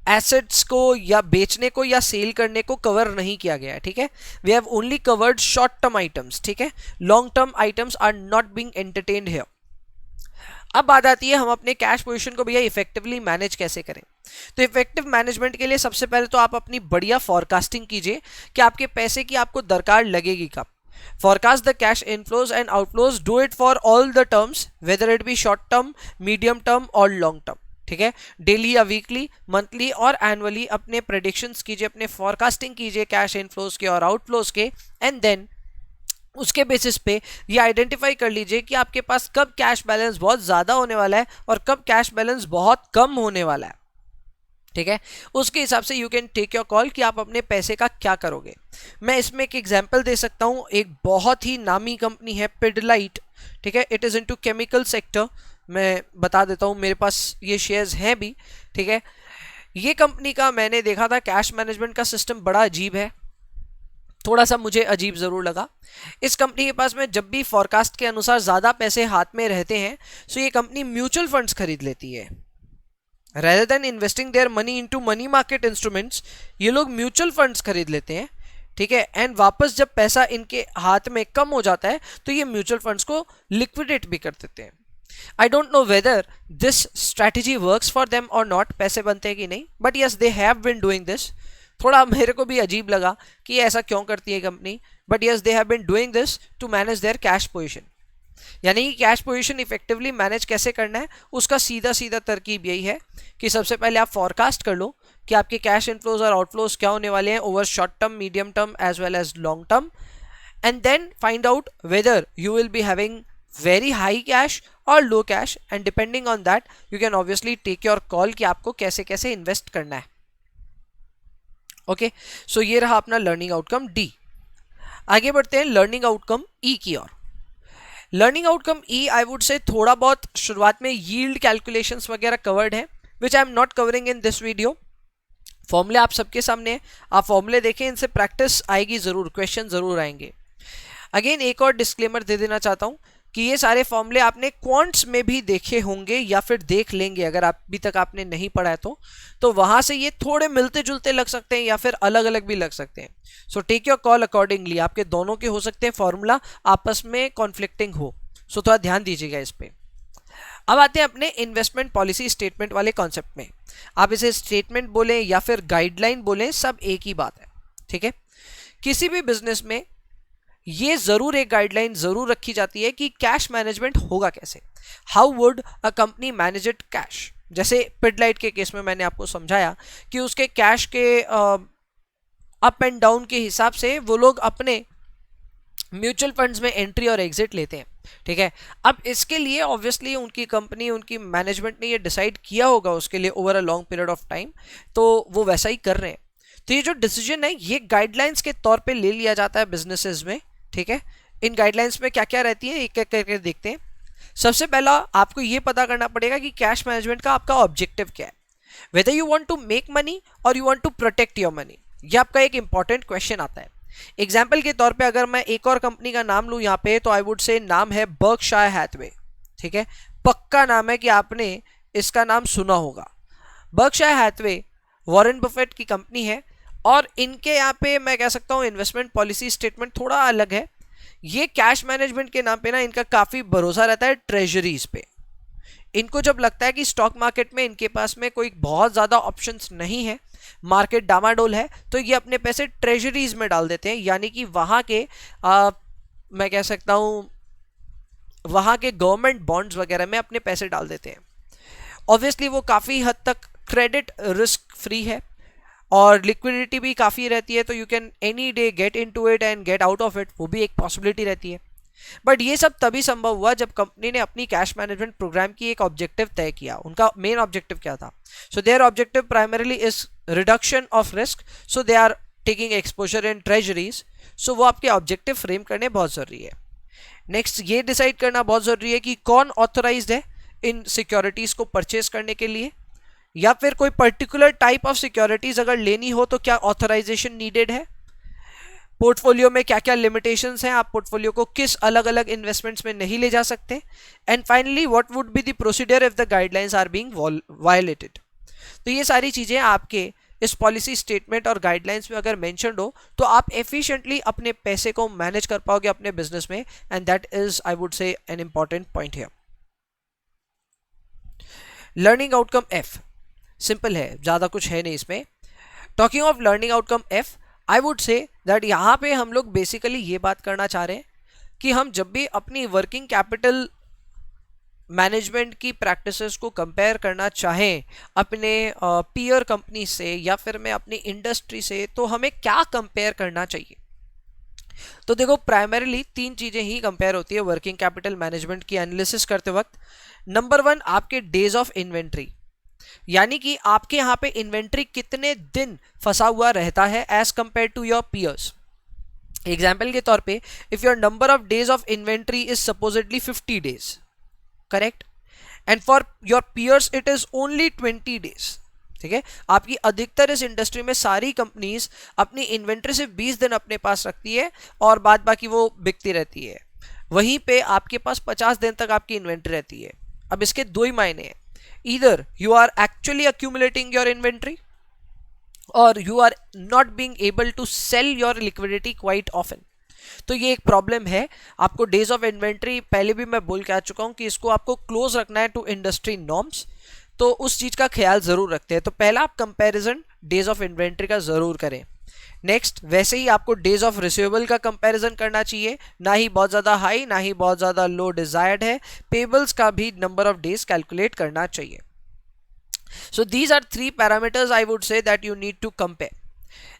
एसेट्स को या बेचने को या सेल करने को कवर नहीं किया गया है। ठीक है, we have only covered short term items. ठीक है, long term items are not being entertained here. अब बात आती है हम अपने कैश पोजीशन को भैया इफेक्टिवली मैनेज कैसे करें। तो इफेक्टिव मैनेजमेंट के लिए सबसे पहले तो आप अपनी बढ़िया फॉरकास्टिंग कीजिए कि आपके पैसे की आपको दरकार लगेगी कब। Forecast the cash inflows and outflows. Do it for all the terms, whether it be short term, medium term or long term. ठीक है, डेली या वीकली, मंथली और एनुअली अपने प्रेडिक्शंस कीजिए, अपने फॉरकास्टिंग कीजिए कैश इनफ्लोज के और आउटफ्लोज के, एंड देन उसके बेसिस पे ये आइडेंटिफाई कर लीजिए कि आपके पास कब कैश बैलेंस बहुत ज़्यादा होने वाला है और कब कैश बैलेंस बहुत कम होने वाला है। ठीक है, उसके हिसाब से you can take your call कि आप अपने पैसे का क्या करोगे। मैं इसमें एक एग्जांपल दे सकता हूँ, एक बहुत ही नामी कंपनी है पिडलाइट। ठीक है, it is into chemical sector. मैं बता देता हूँ, मेरे पास ये शेयर्स हैं भी। ठीक है, ये कंपनी का मैंने देखा था कैश मैनेजमेंट का सिस्टम बड़ा अजीब है, थोड़ा सा मुझे अजीब ज़रूर लगा। इस कंपनी के पास में जब भी फॉरकास्ट के अनुसार ज़्यादा पैसे हाथ में रहते हैं तो ये कंपनी म्यूचुअल फंड्स खरीद लेती है। Rather than investing their money into money market instruments, ये लोग म्यूचुअल फंड्स खरीद लेते हैं। ठीक है, एंड वापस जब पैसा इनके हाथ में कम हो जाता है तो ये म्यूचुअल फंड्स को लिक्विडेट भी कर देते हैं। I don't know whether this strategy works for them और नॉट, पैसे बनते हैं कि नहीं, but yes they have been doing this. थोड़ा मेरे को भी अजीब लगा कि ऐसा क्यों करती है company, but yes they have been doing this to manage their cash position. यानी कि कैश पोजीशन इफेक्टिवली मैनेज कैसे करना है, उसका सीधा सीधा तरकीब यही है कि सबसे पहले आप फॉरकास्ट कर लो कि आपके कैश इनफ्लोज और आउटफ्लोज क्या होने वाले हैं over short term, medium term as well as long term, and then find out whether you will be having very high cash और low cash, and depending on that you can obviously take your call कि आपको कैसे कैसे invest करना है। Okay, सो ये रहा अपना लर्निंग आउटकम डी। आगे बढ़ते हैं लर्निंग आउटकम ई की ओर। Learning outcome E I would say थोड़ा बहुत शुरुआत में यील्ड कैलकुलेशंस वगैरह कवर्ड है, which I am not covering in this video. फॉर्मूले आप सबके सामने है, आप फॉर्मूले देखें, इनसे प्रैक्टिस आएगी ज़रूर, क्वेश्चन ज़रूर आएंगे। अगेन एक और डिस्क्लेमर दे देना चाहता हूँ कि ये सारे फॉर्मूले आपने क्वांट्स में भी देखे होंगे या फिर देख लेंगे, अगर आप अभी तक आपने नहीं पढ़ा है तो वहाँ से ये थोड़े मिलते जुलते लग सकते हैं या फिर अलग अलग भी लग सकते हैं। So take your call accordingly, आपके दोनों के हो सकते हैं फॉर्मूला आपस में कॉन्फ्लिक्टिंग हो, सो थोड़ा ध्यान दीजिएगा इस पर। अब आते हैं अपने इन्वेस्टमेंट पॉलिसी स्टेटमेंट वाले कॉन्सेप्ट में। आप इसे स्टेटमेंट बोलें या फिर गाइडलाइन बोलें, सब एक ही बात है। ठीक है, किसी भी बिजनेस में ये जरूर एक गाइडलाइन जरूर रखी जाती है कि कैश मैनेजमेंट होगा कैसे, how would a company manage it cash. जैसे पिडलाइट के केस में मैंने आपको समझाया कि उसके कैश के अप एंड डाउन के हिसाब से वो लोग अपने म्यूचुअल फंड्स में एंट्री और एग्जिट लेते हैं। ठीक है, अब इसके लिए ऑब्वियसली उनकी कंपनी, उनकी मैनेजमेंट ने ये डिसाइड किया होगा उसके लिए over a long period of time, तो वो वैसा ही कर रहे हैं। तो ये जो डिसीजन है ये गाइडलाइंस के तौर पे ले लिया जाता है बिजनेसेस में। ठीक है, इन गाइडलाइंस में क्या क्या रहती है एक एक करके देखते हैं। सबसे पहला आपको ये पता करना पड़ेगा कि कैश मैनेजमेंट का आपका ऑब्जेक्टिव क्या है, whether you want to make money और you want to protect your money. ये आपका एक इंपॉर्टेंट क्वेश्चन आता है। एग्जाम्पल के तौर पे अगर मैं एक और कंपनी का नाम लूँ यहाँ पे, तो आई वुड से नाम है बर्कशायर हैथवे। ठीक है, पक्का नाम है कि आपने इसका नाम सुना होगा। बर्कशायर हैथवे वॉरेन बफेट की कंपनी है और इनके यहाँ पे मैं कह सकता हूँ इन्वेस्टमेंट पॉलिसी स्टेटमेंट थोड़ा अलग है। ये कैश मैनेजमेंट के नाम पे ना इनका काफ़ी भरोसा रहता है ट्रेजरीज पे। इनको जब लगता है कि स्टॉक मार्केट में इनके पास में कोई बहुत ज़्यादा ऑप्शंस नहीं है, मार्केट डामाडोल है, तो ये अपने पैसे ट्रेजरीज में डाल देते हैं, यानी कि वहाँ के मैं कह सकता हूँ वहाँ के गवर्नमेंट बॉन्ड्स वगैरह में अपने पैसे डाल देते हैं। ऑब्वियसली वो काफ़ी हद तक क्रेडिट रिस्क फ्री है और लिक्विडिटी भी काफ़ी रहती है, तो you can any day get into it and get out of it, वो भी एक पॉसिबिलिटी रहती है। बट ये सब तभी संभव हुआ जब कंपनी ने अपनी कैश मैनेजमेंट प्रोग्राम की एक ऑब्जेक्टिव तय किया। उनका मेन ऑब्जेक्टिव क्या था? So their objective primarily is reduction of risk, so they are taking exposure in treasuries. So वो आपके ऑब्जेक्टिव फ्रेम करने बहुत ज़रूरी है। नेक्स्ट ये डिसाइड करना बहुत ज़रूरी है कि कौन ऑथराइज्ड है इन सिक्योरिटीज़ को परचेज करने के लिए, या फिर कोई पर्टिकुलर टाइप ऑफ सिक्योरिटीज अगर लेनी हो तो क्या ऑथराइजेशन नीडेड है, पोर्टफोलियो में क्या क्या लिमिटेशंस हैं, आप पोर्टफोलियो को किस अलग अलग इन्वेस्टमेंट्स में नहीं ले जा सकते, and finally what would be the procedure if the guidelines are being violated. तो ये सारी चीज़ें आपके इस पॉलिसी स्टेटमेंट और गाइडलाइंस में अगर मेंशन्ड हो तो आप एफिशिएंटली अपने पैसे को मैनेज कर पाओगे अपने बिजनेस में, and that is I would से an important point here. Learning outcome F simple है, ज़्यादा कुछ है नहीं इसमें। Talking of learning outcome F, I would say that यहाँ पे हम लोग बेसिकली ये बात करना चाह रहे हैं कि हम जब भी अपनी वर्किंग कैपिटल मैनेजमेंट की प्रैक्टिसेस को कंपेयर करना चाहें अपने पीयर कंपनी से या फिर मैं अपनी इंडस्ट्री से, तो हमें क्या कंपेयर करना चाहिए। तो देखो प्राइमरीली 3 चीज़ें ही कंपेयर होती है वर्किंग कैपिटल मैनेजमेंट की एनालिसिस करते वक्त। नंबर 1 आपके डेज ऑफ इन्वेंट्री, यानी कि आपके यहाँ पे इन्वेंट्री कितने दिन फंसा हुआ रहता है as compare to your peers. Example के तौर पे if your number of days of inventory is supposedly 50 days, correct, and for your peers it is only 20 days, ठीक है। आपकी अधिकतर इस इंडस्ट्री में सारी कंपनीज अपनी इन्वेंट्री सिर्फ 20 दिन अपने पास रखती है और बाद बाकी वो बिकती रहती है। वहीं पे आपके पास 50 दिन तक आपकी इन्वेंट्री रहती है। अब इसके 2 ही मायने हैं, either you are actually accumulating your inventory और you are not being able to sell your liquidity quite often. तो ये एक प्रॉब्लम है। आपको डेज ऑफ इन्वेंट्री पहले भी मैं बोल के आ चुका हूं कि इसको आपको क्लोज रखना है टू इंडस्ट्री नॉर्म्स, तो उस चीज का ख्याल जरूर रखते हैं। तो पहला आप कंपैरिजन डेज ऑफ इन्वेंट्री का जरूर करें। नेक्स्ट, वैसे ही आपको डेज ऑफ रिसीवेबल का कंपैरिजन करना चाहिए, ना ही बहुत ज़्यादा हाई ना ही बहुत ज़्यादा लो डिजायर्ड है। पेबल्स का भी नंबर ऑफ डेज कैलकुलेट करना चाहिए। So these are 3 parameters I would say that you need to compare.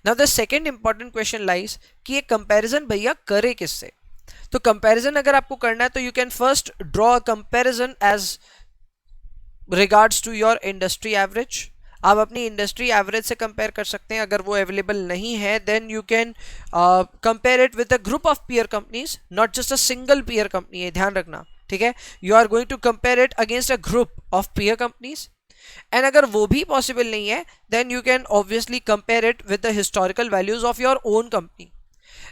Now the second important question lies कि ये कंपैरिजन भैया करे किससे। तो कंपैरिजन अगर आपको करना है तो you can first draw a comparison as regards to your industry average. आप अपनी इंडस्ट्री एवरेज से कंपेयर कर सकते हैं। अगर वो अवेलेबल नहीं है then you can compare it with a group of peer companies, not just a single peer company है, ध्यान रखना, ठीक है। You are going to compare it against a group of peer companies, and अगर वो भी पॉसिबल नहीं है then you can obviously compare it with the historical values of your own company,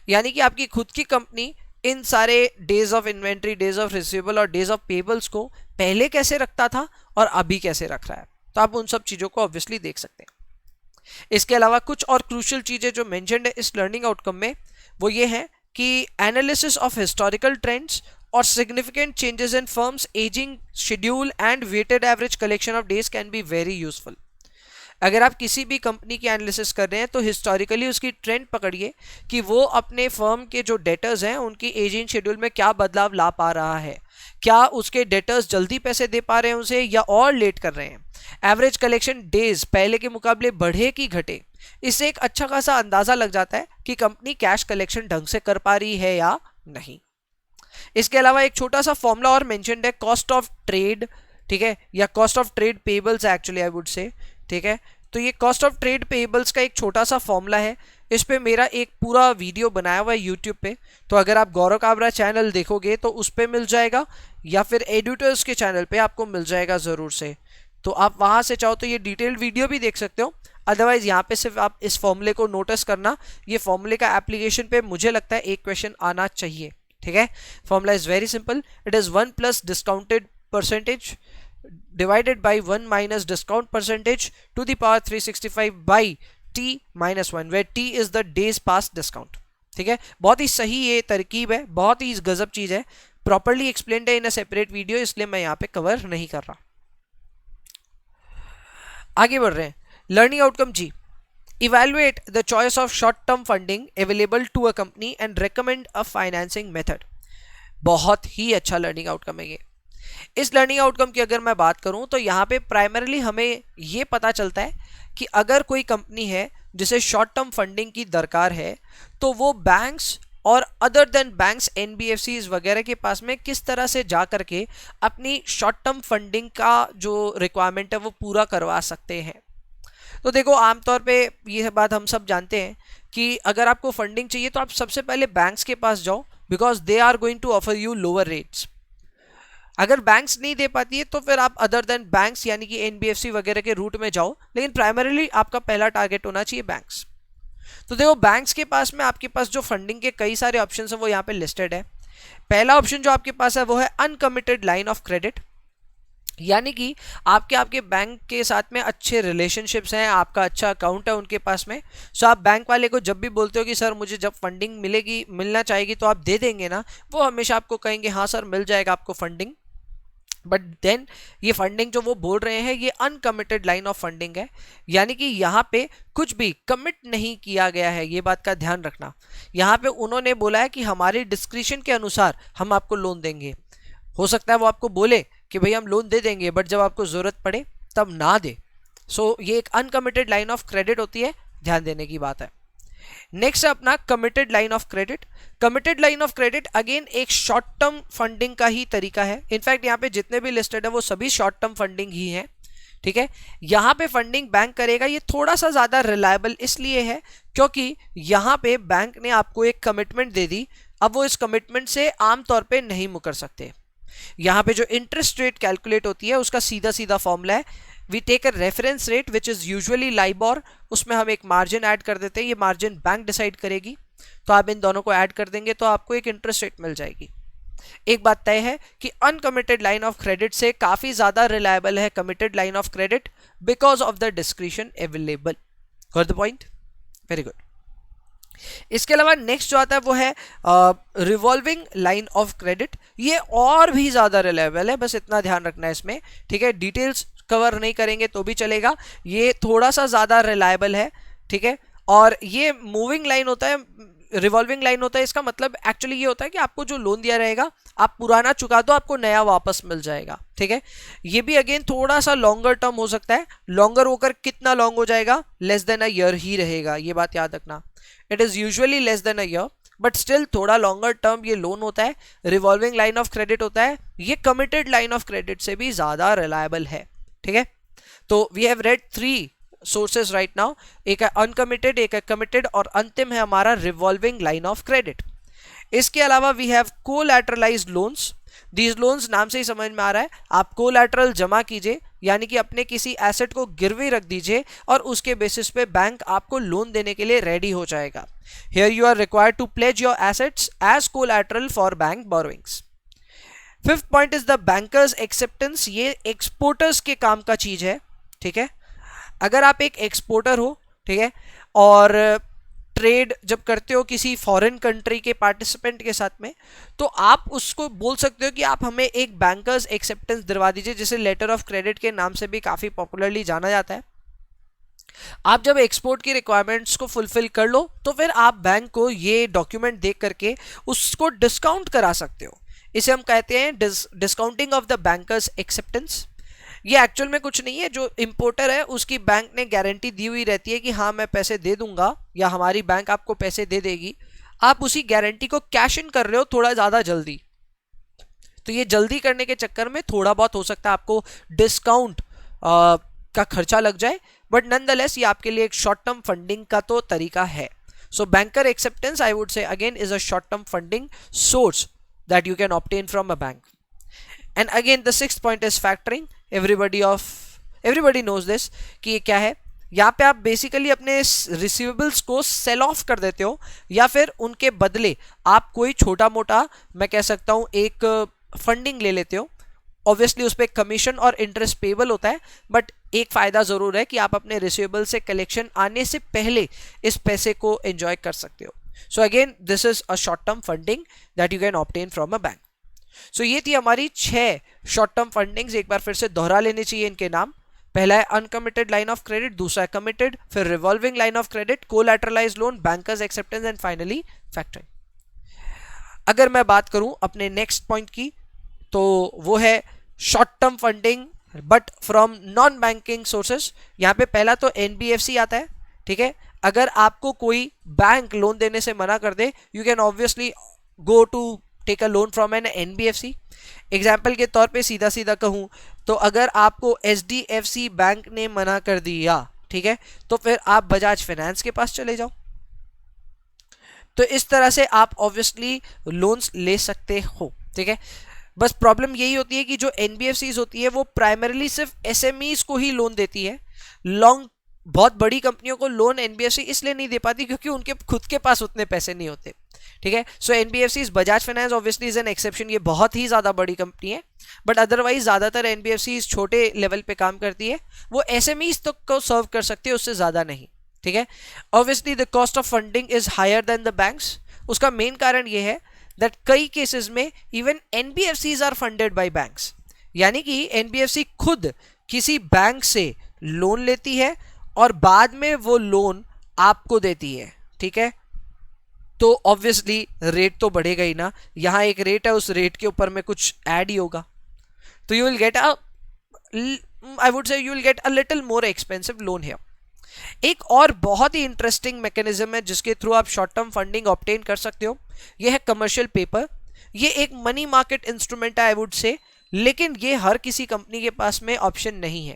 यानी कि आपकी खुद की कंपनी इन सारे days of inventory, days of receivable और डेज ऑफ पेबल्स को पहले कैसे रखता था और अभी कैसे रख रहा है। तो आप उन सब चीज़ों को ऑब्वियसली देख सकते हैं। इसके अलावा कुछ और क्रूशियल चीज़ें जो मेंशन्ड है इस लर्निंग आउटकम में वो ये है कि एनालिसिस ऑफ हिस्टोरिकल ट्रेंड्स और significant changes in firms ageing schedule and weighted average collection of days can be very useful. अगर आप किसी भी कंपनी की एनालिसिस कर रहे हैं तो हिस्टोरिकली उसकी ट्रेंड पकड़िए कि वो अपने फर्म के जो डेटर्स हैं उनकी एजिंग शेड्यूल में क्या बदलाव ला पा रहा है, क्या उसके डेटर्स जल्दी पैसे दे पा रहे हैं उसे या और लेट कर रहे हैं, एवरेज कलेक्शन डेज पहले के मुकाबले बढ़े कि घटे। इससे एक अच्छा खासा अंदाजा लग जाता है कि कंपनी कैश कलेक्शन ढंग से कर पा रही है या नहीं। इसके अलावा एक छोटा सा फॉर्मूला और मेंशन्ड है, कॉस्ट ऑफ ट्रेड, ठीक है, या cost of trade payables actually I would से, ठीक है। तो ये कॉस्ट ऑफ ट्रेड पेबल्स का एक छोटा सा फॉर्मूला है। इस पे मेरा एक पूरा वीडियो बनाया हुआ है यूट्यूब पे, तो अगर आप गौरव काबरा चैनल देखोगे तो उस पे मिल जाएगा या फिर एडिटर्स के चैनल पे आपको मिल जाएगा ज़रूर से। तो आप वहाँ से चाहो तो ये डिटेल्ड वीडियो भी देख सकते हो। अदरवाइज यहाँ पे सिर्फ आप इस फॉर्मूले को नोटिस करना, ये फॉर्मूले का एप्लीकेशन पे मुझे लगता है एक क्वेश्चन आना चाहिए, ठीक है। Formula is very simple, it is 1 plus discounted percentage divided by 1 minus discount percentage to the power 365 by t minus 1 where t is the days past discount, ठीक है। बहुत ही सही ये तरकीब है, बहुत ही गजब चीज है, प्रॉपरली एक्सप्लेन्ड है इन अ सेपरेट वीडियो, इसलिए मैं यहाँ पे कवर नहीं कर रहा। आगे बढ़ रहे हैं। Learning outcome G, evaluate the choice of short term funding available to a company and recommend a financing method। बहुत ही अच्छा लर्निंग आउटकम है ये। इस लर्निंग आउटकम की अगर मैं बात करूं तो यहाँ पे प्राइमरीली हमें ये पता चलता है कि अगर कोई कंपनी है जिसे शॉर्ट टर्म फंडिंग की दरकार है तो वो बैंक्स और अदर देन बैंक्स एनबीएफसीज वगैरह के पास में किस तरह से जा करके अपनी शॉर्ट टर्म फंडिंग का जो रिक्वायरमेंट है वो पूरा करवा सकते हैं। तो देखो आमतौर पे ये बात हम सब जानते हैं कि अगर आपको फंडिंग चाहिए तो आप सबसे पहले बैंक्स के पास जाओ, because they are going to offer you lower rates. अगर बैंक्स नहीं दे पाती है तो फिर आप अदर देन बैंक्स यानी कि एनबीएफसी वगैरह के रूट में जाओ, लेकिन प्राइमरीली आपका पहला टारगेट होना चाहिए बैंक्स। तो देखो बैंक्स के पास में आपके पास जो फंडिंग के कई सारे ऑप्शंस हैं वो यहाँ पे लिस्टेड है। पहला ऑप्शन जो आपके पास है वो है अनकमिटेड लाइन ऑफ क्रेडिट, यानी कि आपके बैंक के साथ में अच्छे रिलेशनशिप्स हैं, आपका अच्छा अकाउंट है उनके पास में। सो आप बैंक वाले को जब भी बोलते हो कि सर मुझे जब फंडिंग मिलना चाहेगी तो आप दे देंगे ना, वो हमेशा आपको कहेंगे हाँ सर मिल जाएगा आपको फंडिंग। बट देन ये फंडिंग जो वो बोल रहे हैं ये अनकमिटेड लाइन ऑफ फंडिंग है, यानी कि यहाँ पे कुछ भी कमिट नहीं किया गया है, ये बात का ध्यान रखना। यहाँ पे उन्होंने बोला है कि हमारी डिस्क्रिशन के अनुसार हम आपको लोन देंगे। हो सकता है वो आपको बोले कि भाई हम लोन दे देंगे, बट जब आपको जरूरत पड़े तब ना दे। सो ये एक अनकमिटेड लाइन ऑफ क्रेडिट होती है, ध्यान देने की बात है। नेक्स्ट है अपना committed line of credit. Committed line of credit again एक शॉर्ट टर्म फंडिंग का ही तरीका है। इनफैक्ट यहाँ पे जितने भी लिस्टेड है वो सभी शॉर्ट टर्म फंडिंग ही है, ठीक है। यहाँ पे फंडिंग बैंक करेगा, ये थोड़ा सा ज्यादा रिलायबल इसलिए है क्योंकि यहाँ पे बैंक ने आपको एक कमिटमेंट दे दी, अब वो इस कमिटमेंट से आमतौर पे नहीं मुकर सकते। यहाँ पे जो इंटरेस्ट रेट कैलकुलेट होती है उसका सीधा सीधा फॉर्मूला है, we take a reference rate which is usually LIBOR, उसमें हम एक मार्जिन ऐड कर देते हैं, ये मार्जिन बैंक डिसाइड करेगी, तो आप इन दोनों को ऐड कर देंगे तो आपको एक इंटरेस्ट रेट मिल जाएगी। एक बात तय है कि अनकमिटेड लाइन ऑफ क्रेडिट से काफी ज्यादा रिलायबल है committed line of credit because of the discretion available. Got the point? Very good. इसके अलावा नेक्स्ट जो आता है वो है रिवॉल्विंग लाइन ऑफ क्रेडिट। ये और भी ज्यादा रिलायबल है, बस इतना ध्यान रखना है इसमें, ठीक है। डिटेल्स कवर नहीं करेंगे तो भी चलेगा, ये थोड़ा सा ज्यादा रिलायबल है, ठीक है। और ये मूविंग लाइन होता है, रिवॉल्विंग लाइन होता है, इसका मतलब एक्चुअली ये होता है कि आपको जो लोन दिया रहेगा आप पुराना चुका दो, आपको नया वापस मिल जाएगा, ठीक है। ये भी अगेन थोड़ा सा लॉन्गर टर्म हो सकता है, लॉन्गर होकर कितना लॉन्ग हो जाएगा, लेस देन अ ईयर ही रहेगा, ये बात याद रखना। It is usually less than a year, but still थोड़ा लॉन्गर टर्म ये लोन होता है, रिवॉल्विंग लाइन ऑफ क्रेडिट होता है, ये कमिटेड लाइन ऑफ क्रेडिट से भी ज्यादा रिलायबल है, ठीक है। तो we have read 3 sources right now, एक है अनकमिटेड, एक है कमिटेड, और अंतिम है हमारा रिवॉल्विंग लाइन ऑफ क्रेडिट। इसके अलावा we have collateralised loans. These loans नाम से ही समझ में आ रहा है, आप कोलैटरल जमा कीजिए, यानी कि अपने किसी एसेट को गिरवी रख दीजिए और उसके बेसिस पे बैंक आपको लोन देने के लिए रेडी हो जाएगा। Here you are required to pledge your assets as collateral for bank borrowings. Fifth point is the bankers acceptance. ये एक्सपोर्टर्स के काम का चीज है, ठीक है। अगर आप एक एक्सपोर्टर हो, ठीक है, और ट्रेड जब करते हो किसी फॉरेन कंट्री के पार्टिसिपेंट के साथ में, तो आप उसको बोल सकते हो कि आप हमें एक बैंकर्स एक्सेप्टेंस दिलवा दीजिए, जिसे लेटर ऑफ क्रेडिट के नाम से भी काफी पॉपुलरली जाना जाता है। आप जब एक्सपोर्ट की रिक्वायरमेंट्स को फुलफिल कर लो तो फिर आप बैंक को ये डॉक्यूमेंट देख करके उसको डिस्काउंट करा सकते हो। इसे हम कहते हैं discounting of the bankers acceptance. ये एक्चुअल में कुछ नहीं है, जो इंपोर्टर है उसकी बैंक ने गारंटी दी हुई रहती है कि हाँ मैं पैसे दे दूंगा, या हमारी बैंक आपको पैसे दे देगी, आप उसी गारंटी को कैश इन कर रहे हो थोड़ा ज्यादा जल्दी, तो ये जल्दी करने के चक्कर में थोड़ा बहुत हो सकता है आपको डिस्काउंट का खर्चा लग जाए, बट नॉनदलेस ये आपके लिए एक शॉर्ट टर्म फंडिंग का तो तरीका है। So banker acceptance I would say again is a short term funding source that you can obtain from a bank. And again the sixth point is factoring. Everybody knows this कि ये क्या है। यहाँ पे आप बेसिकली अपने receivables को cell of कर देते हो, या फिर उनके बदले आप कोई छोटा मोटा, मैं कह सकता हूँ, एक फंडिंग ले लेते हो। ऑब्वियसली उस पर कमीशन और इंटरेस्ट पेबल होता है, बट एक फायदा जरूर है कि आप अपने रिसीवेबल से कलेक्शन आने से पहले इस पैसे को एंजॉय कर सकते हो। So again this is a short term funding that you can obtain from a bank. So ये थी हमारी 6 शॉर्ट टर्म फंडिंग्स। एक बार फिर से दोहरा लेने चाहिए इनके नाम। पहला है अनकमिटेड लाइन ऑफ क्रेडिट, दूसरा है कमिटेड, फिर revolving line of credit, collateralised loan, bankers acceptance, and finally factoring. अगर मैं बात करूं अपने नेक्स्ट पॉइंट की, तो वो है short term funding but from non banking sources. यहाँ पे पहला तो एनबीएफसी आता है, ठीक है। अगर आपको कोई बैंक लोन देने से मना कर दे, you can obviously go to take a loan from an NBFC. Example के तौर पे सीधा सीधा कहूं तो अगर आपको एचडीएफसी बैंक ने मना कर दिया, ठीक है, तो फिर आप बजाज फाइनेंस के पास चले जाओ। तो इस तरह से आप ऑब्वियसली लोन्स ले सकते हो, ठीक है। बस प्रॉब्लम यही होती है कि जो एनबीएफसी होती है वो प्राइमरीली सिर्फ एसएमईज को ही लोन देती है। बहुत बड़ी कंपनियों को लोन एनबीएफसी इसलिए नहीं दे पाती क्योंकि उनके खुद के पास उतने पैसे नहीं होते, ठीक है। So NBFC, Bajaj Finance obviously is an exception, ये बहुत ही ज्यादा बड़ी कंपनी है, बट अदरवाइज ज्यादातर एनबीएफसी छोटे लेवल पे काम करती है, वो एसएमईज तक को सर्व कर सकती है, उससे ज्यादा नहीं, ठीक है। Obviously the cost of funding is higher than the banks. उसका मेन कारण ये है दैट कई केसेस में even NBFCs are funded by banks. यानी कि एनबीएफसी खुद किसी बैंक से लोन लेती है और बाद में वो लोन आपको देती है, ठीक है। तो ऑब्वियसली रेट तो बढ़ेगा ही ना, यहां एक रेट है, उस रेट के ऊपर में कुछ ऐड ही होगा, तो you will get a, I would से you will get a little more expensive loan here. एक और बहुत ही इंटरेस्टिंग मैकेनिज्म है जिसके थ्रू आप शॉर्ट टर्म फंडिंग ऑब्टेन कर सकते हो, यह है कमर्शियल पेपर। ये एक मनी मार्केट इंस्ट्रूमेंट है आई वुड से, लेकिन ये हर किसी कंपनी के पास में ऑप्शन नहीं है।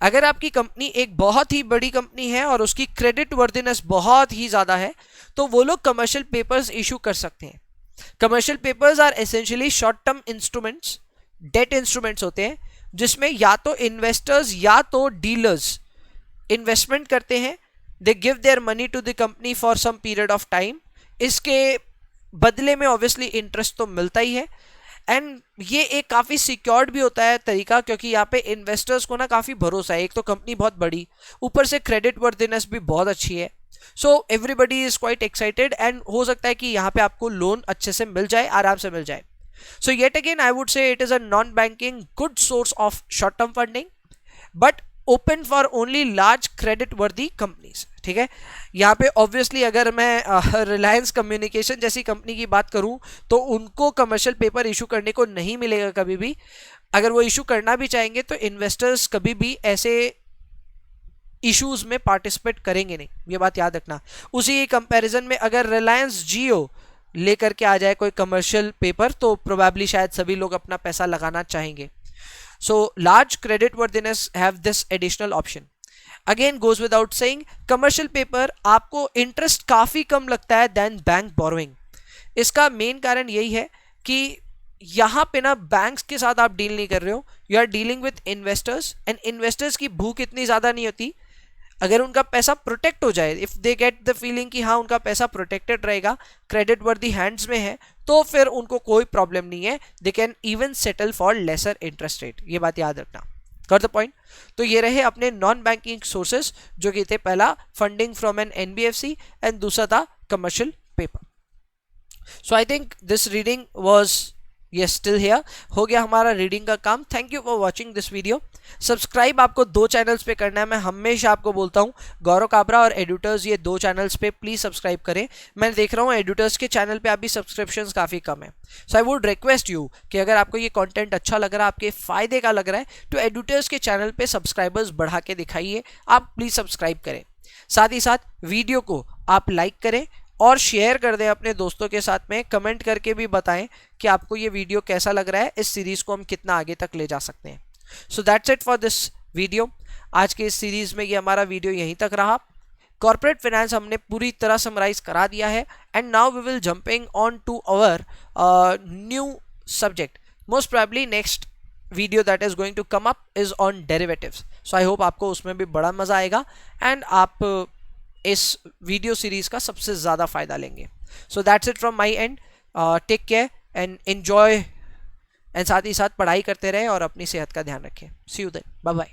अगर आपकी कंपनी एक बहुत ही बड़ी कंपनी है और उसकी क्रेडिट वर्दिनेस बहुत ही ज्यादा है, तो वो लोग कमर्शियल पेपर्स इशू कर सकते हैं। Commercial papers are essentially short term instruments, debt instruments होते हैं, जिसमें या तो इन्वेस्टर्स या तो डीलर्स इन्वेस्टमेंट करते हैं, they give their money to the company for some period of time, इसके बदले में ऑब्वियसली इंटरेस्ट तो मिलता ही है, एंड ये एक काफ़ी सिक्योर्ड भी होता है तरीका, क्योंकि यहाँ पे इन्वेस्टर्स को ना काफ़ी भरोसा है, एक तो कंपनी बहुत बड़ी, ऊपर से क्रेडिट वर्दिनेस भी बहुत अच्छी है, so everybody is quite excited, and हो सकता है कि यहाँ पे आपको लोन अच्छे से मिल जाए, आराम से मिल जाए। सो येट अगेन आई वुड से it is a non banking good source of short term funding, but open for only large credit वर्दी कंपनीज, ठीक है। यहाँ पे ऑब्वियसली अगर मैं रिलायंस कम्युनिकेशन जैसी कंपनी की बात करूँ तो उनको कमर्शियल पेपर इशू करने को नहीं मिलेगा कभी भी। अगर वो इशू करना भी चाहेंगे तो इन्वेस्टर्स कभी भी ऐसे इश्यूज में पार्टिसिपेट करेंगे नहीं, ये बात याद रखना। उसी कंपैरिजन में अगर रिलायंस जियो लेकर के आ जाए कोई कमर्शियल पेपर, तो प्रोबेबली शायद सभी लोग अपना पैसा लगाना चाहेंगे। So large credit worthiness have this additional option. Again goes without saying, commercial paper आपको interest काफ़ी कम लगता है than bank borrowing। इसका मेन कारण यही है कि यहाँ पे ना बैंक्स के साथ आप डील नहीं कर रहे हो, you are dealing with investors, and investors की भूख इतनी ज़्यादा नहीं होती। अगर उनका पैसा प्रोटेक्ट हो जाए, if they get the feeling कि हाँ उनका पैसा प्रोटेक्टेड रहेगा, क्रेडिट वर्दी हैंड्स में है, तो फिर उनको कोई प्रॉब्लम नहीं है, they can even settle for lesser interest rate, ये बात याद रखना। Got the point. तो ये रहे अपने नॉन बैंकिंग सोर्सेस, जो कि थे पहला funding from an NBFC and दूसरा था commercial paper. So I think this reading was yes still here, हो गया हमारा रीडिंग का काम। Thank you for watching this video. Subscribe आपको 2 चैनल्स पे करना है, मैं हमेशा आपको बोलता हूँ, गौरव काबरा और एडिटर्स, ये 2 चैनल्स पे प्लीज सब्सक्राइब करें। मैं देख रहा हूँ एडिटर्स के चैनल पे अभी सब्सक्रिप्शंस काफ़ी कम है, सो आई वुड रिक्वेस्ट यू कि अगर आपको ये कंटेंट अच्छा लग रहा है, आपके फायदे का लग रहा है, तो एडिटर्स के चैनल पे सब्सक्राइबर्स बढ़ा के दिखाइए, आप प्लीज सब्सक्राइब करें। साथ ही साथ वीडियो को आप लाइक करें और शेयर कर दें अपने दोस्तों के साथ में, कमेंट करके भी बताएं कि आपको ये वीडियो कैसा लग रहा है, इस सीरीज को हम कितना आगे तक ले जा सकते हैं। सो that's it for this video. आज के इस सीरीज में ये हमारा वीडियो यहीं तक रहा। कॉर्पोरेट फाइनेंस हमने पूरी तरह समराइज करा दिया है, and now we will jumping on to our new subject. Most probably next video that is going to come up is on derivatives. So I hope आपको उसमें भी बड़ा मजा आएगा एंड आप इस वीडियो सीरीज का सबसे ज़्यादा फायदा लेंगे। So that's it from my end, take care and enjoy, and साथ ही साथ पढ़ाई करते रहें और अपनी सेहत का ध्यान रखें। सी यू देन, बाय बाय।